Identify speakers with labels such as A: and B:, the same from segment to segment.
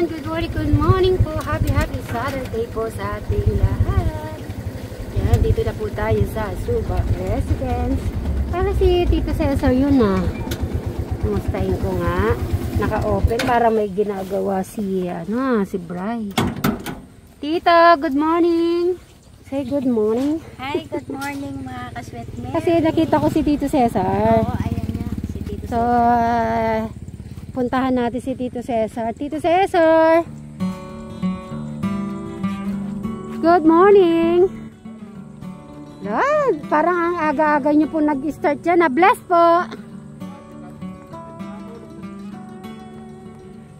A: good morning po. Happy Saturday po sa ating lahat. Yan, dito na po tayo sa Suba Residence. Para si Tito Cesar yun na. Kumustahin ko nga. Naka-open para may ginagawa si Bri. Tita, good morning. Say good morning.
B: Hi, good morning mga kaswetmen.
A: Kasi nakita ko si Tito Cesar.
B: Oo, ayan niya. Si Tito
A: So,
B: Cesar.
A: puntahan natin si Tito Cesar. Tito Cesar! Good morning! Lord, parang ang aga-aga nyo po nag-start dyan. Bless po!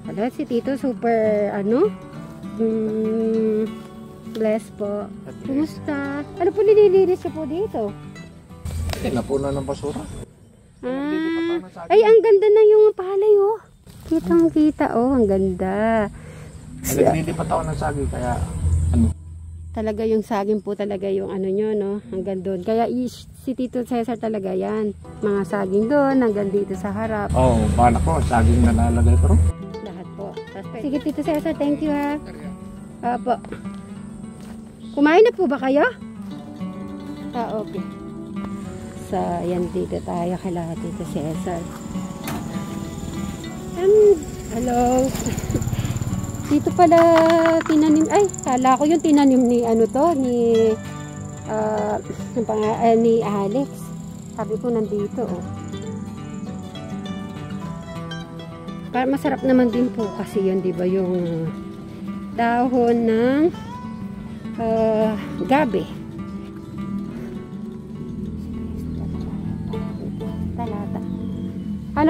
A: Hello, si Tito super, bless po. Kumusta? Ano po nililinis nyo po dito?
C: Napuno ng basura.
A: Ay, ang ganda na yung palay, oh. Kitang-kita, oh. Ang ganda.
C: Naglilipat ako ng saging, kaya
A: Talaga yung saging po talaga yung nyo, no? Hanggang doon. Kaya si Tito Cesar talaga yan. Mga saging doon, hanggang dito sa harap.
C: bala ko, saging nalalagay ko.
A: Lahat po. Sige, Tito Cesar, thank you, ha. Opo. Kumain na po ba kayo? Okay. So, yan dito tayo kala Tito Cesar. Hello. Dito pala tinanim, kala ko yung tinanim ni ni Alex. Sabi ko nandito, oh. Para masarap naman din po kasi yun, di ba, yung dahon ng gabi.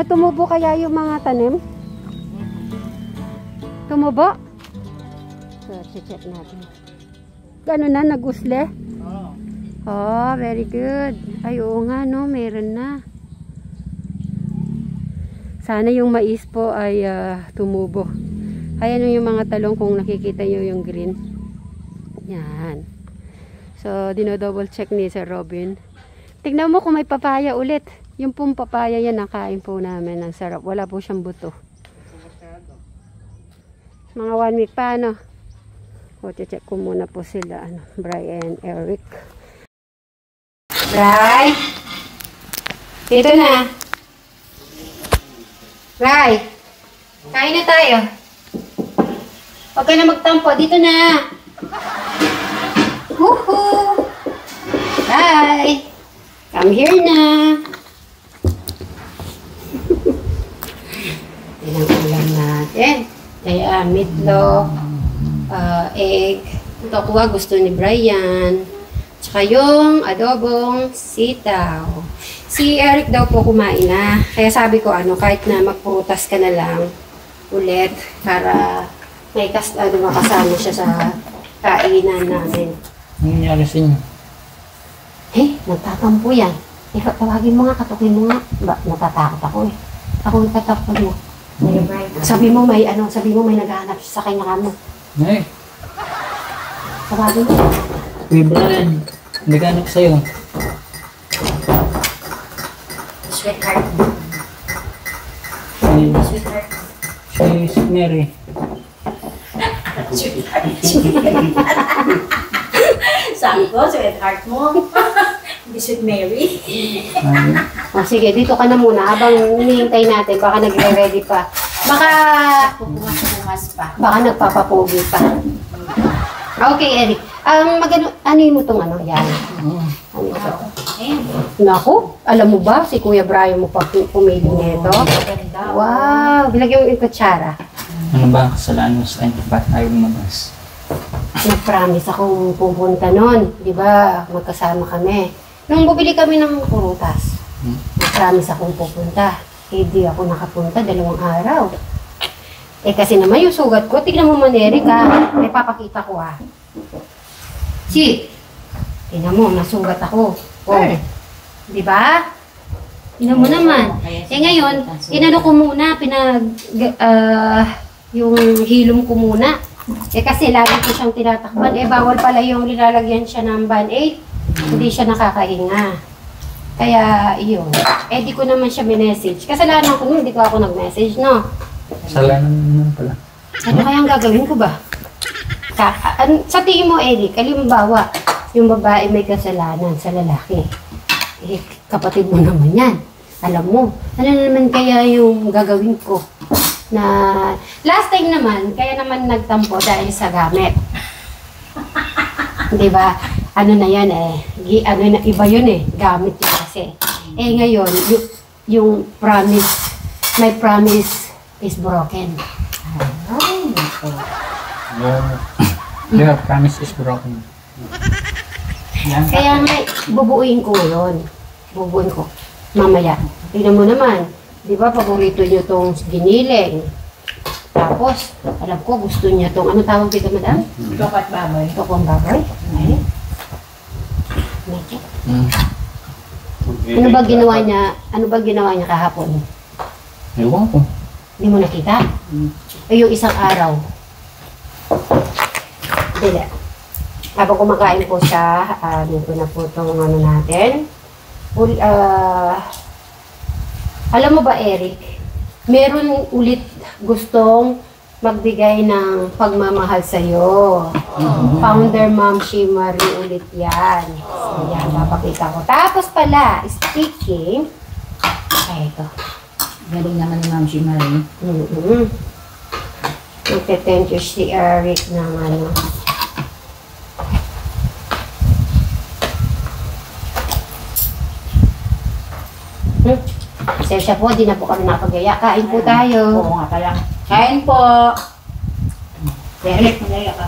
A: Tumubo kaya yung mga tanim? Tumubo? So, check natin. Gano'n na, nag-usle? Oh, very good. Ay, oo nga, no, meron na. Sana yung mais po ay tumubo. Ayan yung mga talong kung nakikita nyo yung green. Yan. So, dinodouble check ni Sir Robin. Tignan mo kung may papaya ulit. Yung pong papaya yan, nakain po namin. Ang sarap. Wala po siyang buto. Mga 1 week pa, no? O, check ko muna po sila, Bri and Eric. Bri! Dito na. Bri! Kain na tayo. Huwag ka na magtampo. Dito na. Woohoo! Bye! Come here na. Yan ang ulam natin. Kaya meatloaf, egg. Ito kuha gusto ni Brian. Tsaka yung adobong sitaw. Si Eric daw po kumain na. Kaya sabi ko kahit na magprutas ka na lang ulit para may makasama siya sa kainan namin.
C: Ano nangyari sa inyo?
A: Nagtatampo yan. Tawagin mo nga, katukin mo nga. Natatakot ako eh. Ako nagtatakot mo. Sabi mo may naghahanap sa kanya kamo. Tawagin mo.
D: Uy, Brian. Naghanap sa'yo.
B: Sweetheart.
D: Sweetheart. Si Mary.
B: Sweetheart. Sabi ko, sweetheart mo. Hindi sweet Mary.
A: Sige, dito ka na muna. Habang hinihintay natin, baka nagre-ready pa. Baka
B: Pupungas pa.
A: baka nagpapapogi pa. Okay, Eric. Ano mo itong yan? Ano ito? Naku, alam mo ba, si Kuya Brian mo pa pumili nito? Wow, bilagyan mo yung kutsara.
D: Ano ba ang kasalanan mo sa akin? Ba't ayaw lumabas?
A: Nag-promise akong pupunta nun. Di ba, magkasama kami. Nung bumili kami ng prutas, nag-promise akong pupunta. Di ako nakapunta 2 araw. Kasi naman yung sugat ko, tignan mo man, Eric, may papakita ko, tignan mo, nasugat ako. Di ba? Tignan mo naman. Ngayon, inano ko muna, yung hilom ko muna. Kasi lagi ko siyang tinatakban. Bawal pala yung nilalagyan siya ng Band-Aid. Hindi siya nakakahinga. Kaya, yun. Di ko naman siya minessage. Kasalanan ko, hindi ko ako nag-message, no?
D: Kasalanan naman pala.
A: Ano kayang gagawin ko ba? Sa tingin mo, Eric, halimbawa, yung babae may kasalanan sa lalaki. Eh, kapatid mo naman yan. Alam mo, ano naman kaya yung gagawin ko? Na last time naman, kaya naman nagtampo dahil sa gamit. Di ba? Ano na yan eh. Ano na, iba yun eh. Gamit yun kasi. Eh ngayon, yung promise, my promise is broken.
B: Ay, nako.
D: Your promise is broken. Yan.
A: Kaya nga, bubuuin ko ngayon. Bubuuin ko. Mamaya. Tingnan mo naman. Di ba, paborito niyo tong giniling. Tapos, alam ko, gusto niya tong, ano tawag dito, madam?
B: Tokat baboy.
A: Tokong baboy. Ay. Medyo. Ano ba ginawa niya? Ano ba ginawa niya kahapon?
D: Ewan ko.
A: Hindi mo nakita? Eh, yung isang araw. Dili. Habang kumakain po siya, dito na po itong ano natin. Alam mo ba, Eric, meron ulit gustong magbigay ng pagmamahal sa'yo. Founder Ma'am Shimari ulit yan. So, yan, papakita ko. Tapos pala, speaking, ay, ito.
B: Galing naman ni Ma'am Shimari.
A: Magte-thank you si Eric ng ano. Pasensya po, di na po kami nakagaya. Kain po tayo.
B: Oo nga pala. Kain po. Derek, magaya ka.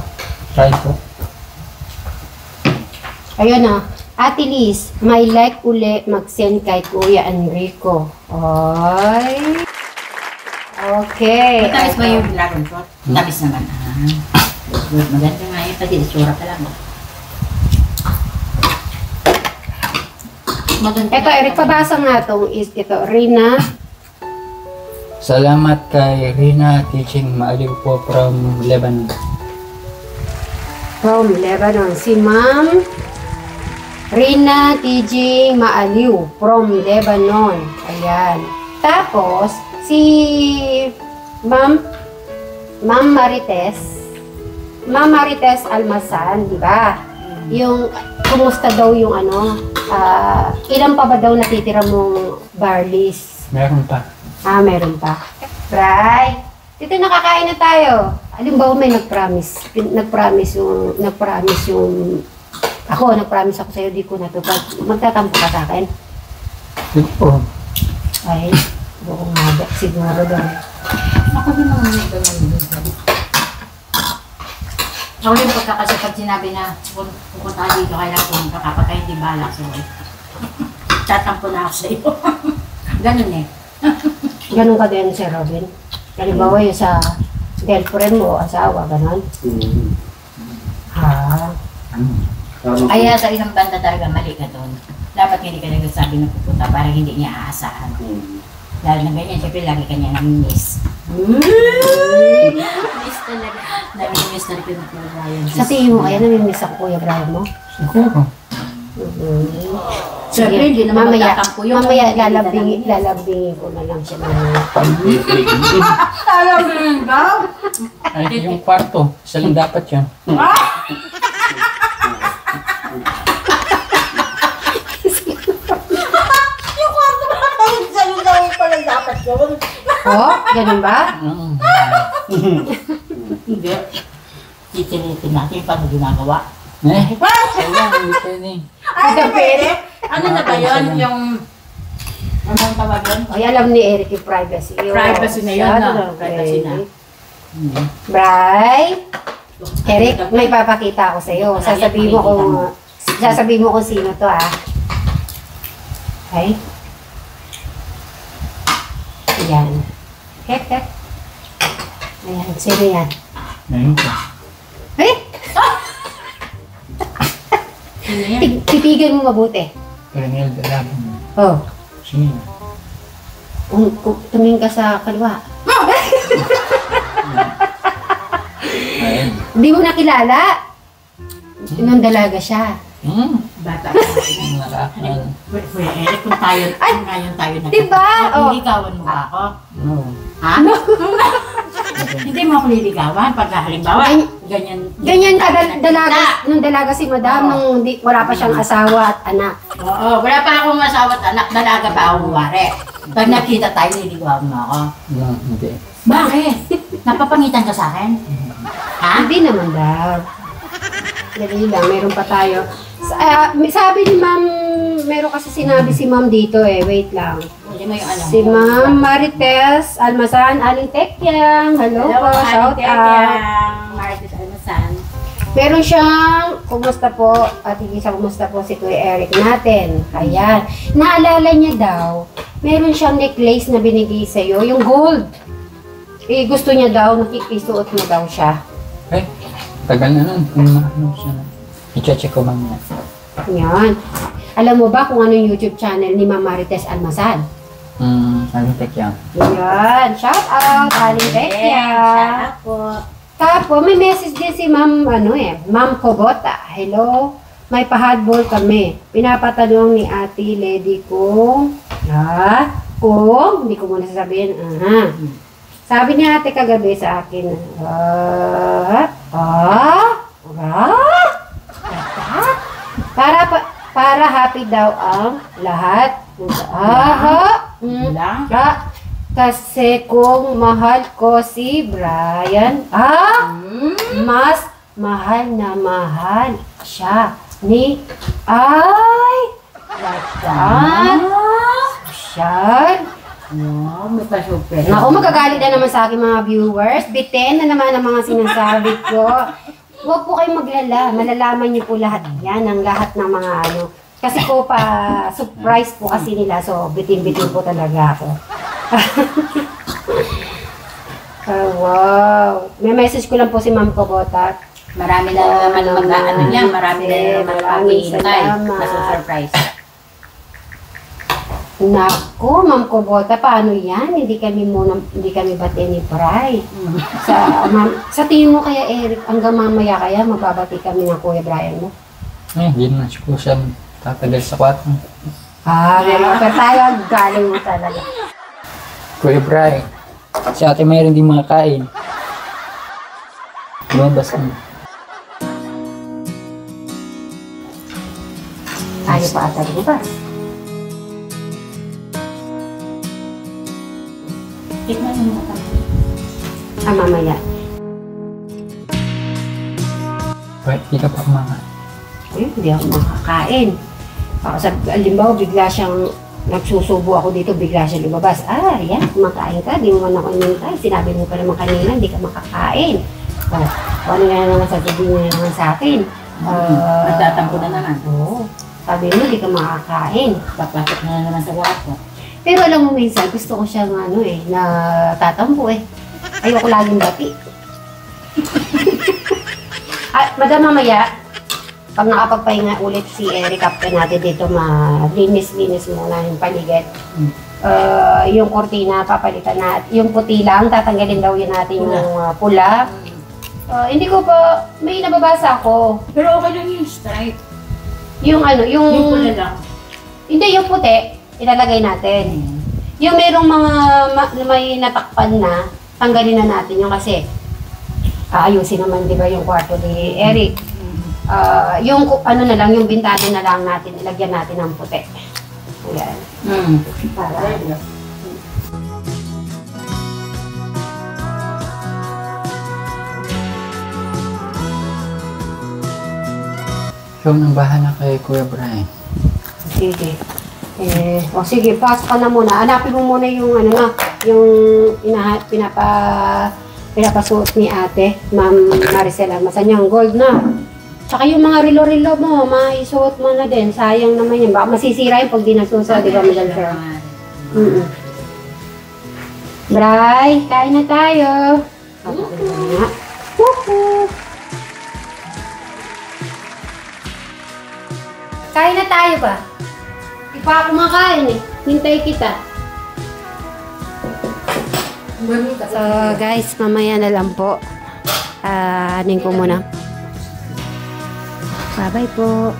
D: Try ko.
A: Ayun na. Ate Liz, may like uli mag-send kay Kuya Enrico. Oy. Okay.
B: Matamis ba yung dragon fruit? Tamis naman. Good. Maganda nga yun. Pati isura pa lang. Maganda.
A: Ito, Eric, pabasa nga itong ito. Rina.
D: Salamat kay Rina Teaching Maaliw po from Lebanon.
A: From Lebanon. Si Ma'am Rina Teaching Maaliw from Lebanon. Ayan. Tapos, si Ma'am Marites Almasan, di ba? Yung, kumusta daw yung ano, ilan pa ba daw natitira mong barleys?
D: Meron pa.
A: Meron pa. Right. Dito nakakain na tayo. Halimbawa may nag-promise nag-promise ako sa'yo, di ko natupad. Magtatampo ka sa akin?
D: Good po.
A: Ay, buong nga, siguro daw.
B: Ako din naman yung gano'n. Ako din pagka kasi pag sinabi na pupunta ka dito, kailangan pumunta ka pagka hindi balak sa'yo. Tatampo na ako sa'yo. Ganun eh.
A: Ganun ka din, Sir Robin. Halimbawa yung sa girlfriend mo, asawa, ganun.
B: Kaya sa isang banda talaga mali ka doon. Dapat hindi ka nagsasabi na pupunta para hindi niya aasahan. Dahil na ganyan, siyempre lagi ka niya nami-miss. Miss talaga. Nami-miss talaga ng Kuya Brian.
A: Sa tingin mo, kaya namimiss ako, Kuya Brian mo?
D: Siguro.
B: Siyempre, hindi naman
A: mamaya,
B: magtatampo yun.
A: mamaya lalambingin ko na lang siya mamaya.
B: Alam mo yun ba?
D: Ay, yung kwarto. Isa lang dapat yan.
B: Yung kwarto ba kayo sa'yo gawin pa lang dapat yun?
A: Oh, ganun ba?
B: Hindi. Titinitin natin paano ginagawa.
D: Kaya, hindi pwede.
B: Ay, hindi pwede. Ano na ba yun? Yung... Anong tawag yun?
A: Ay, alam ni Eric yung privacy.
B: Privacy na yun, no?
A: Okay.
B: Privacy na.
A: Bri, Eric, may papakita ako sa'yo. Sasabihin mo kung sino to, ah. Okay? Ayan. Hek. Ayan, sino yan?
D: Ayun ka.
A: Eh,
B: Ano yan?
A: titigan mo mabuti.
D: Colonel Galam.
A: Oh,
D: Sino?
A: tumingin ka sa kaliwa.
D: Ayun.
A: Hindi mo nakilala. Nung dalaga siya.
B: Bata ka.
D: Nakakal.
B: Kuya Eric, kung tayo, ngayon tayo na.
A: Diba? Oh.
B: Hindi kawan mo ba ako?
D: No.
B: Ha? Hindi mo ako liligawan pag halimbawa, ganyan.
A: Ganyan ka, nung dalaga si madam, nung wala pa siyang asawa at anak.
B: Oo, wala pa akong asawa at anak, dalaga pa ako wari. Pag nakita tayo, liligawan mo ako.
D: No, hindi.
B: Bakit? Napapangitan ka sa akin? Ha?
A: Hindi naman daw. Dali lang, meron pa tayo. Sabi ni ma'am, meron kasi sinabi si ma'am dito wait lang.
B: Hindi mo yung alam.
A: Si ma'am Marites Almasan, Aling Tekyang. Hello po, shout out.
B: Marites Almasan.
A: Meron siyang, kumusta po, at isa kumusta po si Kuya Eric natin. Ayan. Naalala niya daw, meron siyang necklace na binigay sa'yo, yung gold. Gusto niya daw, nakikisuot mo daw siya.
D: Tagal na nun. Kung ano siya. I-check ko mamaya.
A: Yan. Alam mo ba kung ano yung YouTube channel ni Ma'am Marites Almasan?
D: Aling Tekyang.
A: Yan. Shout out, Aling Tekyang.
B: po.
A: Tapos, may message din si Ma'am, Ma'am Kobota. Hello, may pahadbol kami. Pinapatanong ni Ate Lady kung, hindi ko muna sasabihin, Sabi ni ate kagabi sa akin, para happy daw ang lahat. Kasi kung mahal ko si Brian, mas mahal na mahal siya ni Social.
B: May pa-super.
A: Naku, magagalit na naman sa akin mga viewers. Biten na naman ang mga sinasabi ko. Huwag po kayong maglala. Malalaman niyo po lahat yan, ang lahat ng mga Kasi ko pa, surprise po kasi nila. So, bitin-bitin po talaga ako. Wow. May message ko lang po si Ma'am Kobota.
B: Marami na naman marami na naman maghihintay na surprise.
A: Naku, Ma'am Kobota, paano yan? Hindi kami bati ni Bri. Sa tingin mo kaya, Eric, hanggang mamaya kaya magbabati kami ng Kuya Brian mo?
D: Hindi na siya tatagal sa kwarto.
A: Meron ka tayo, galing mo talaga.
D: Kuya Bri, si ate mayroon din makakain. Lumabas ka na.
A: Ayaw pa ata lumabas.
B: Tikman mo na
A: Mamaya.
D: Wait, di ka pa kumakain.
A: Hindi ako makakain. Halimbawa, bigla siyang nagsusubo ako dito, bigla siya lumabas. Yan, kumakain ka, di mo man ako inintay. Sinabi mo pa naman kanina, hindi ka makakain. Ano na naman sasabihin niya naman sa akin?
B: Magtatampo na naman.
A: Oo. Sabi mo, hindi ka makakain.
B: Papasok na naman sa kwarto.
A: Pero alam mo minsan, gusto ko siyang na tatampo Ayoko laging bati. Madam, mamaya, pag nakapagpahinga ulit si Eric after natin dito, linis muna yung paligid. Yung kortina, papalitan natin. Yung puti lang, tatanggalin daw yun natin yung pula. Hindi ko pa, may nababasa ako.
B: Pero okay lang yung stripe.
A: Yung
B: Yung pula lang.
A: Hindi, yung puti, ilalagay natin. Yung merong mga may natakpan na, tanggalin na natin yung kasi ayusin naman, di ba, yung kwarto ni Eric. Yung na lang, yung bintana na lang natin, ilagyan natin ng puti. Ayan. Para.
D: Ikaw nang bahala kay Kuya Brian.
A: Sige. Sige, pasok ka na muna. Hanapin mo muna yung yung pinapasuot ni ate, Ma'am Maricel Almasan, yung gold na. Tsaka yung mga rilo-rilo mo, maisuot mo na din. Sayang naman yan. Baka masisira yung pag di nasusuot, di ba, Madam Sir? Bray, kain na tayo. Kain na tayo ba? Di pa ako makain Hintay kita. So guys, mamaya na lang po. Anin ko muna. Bye-bye po.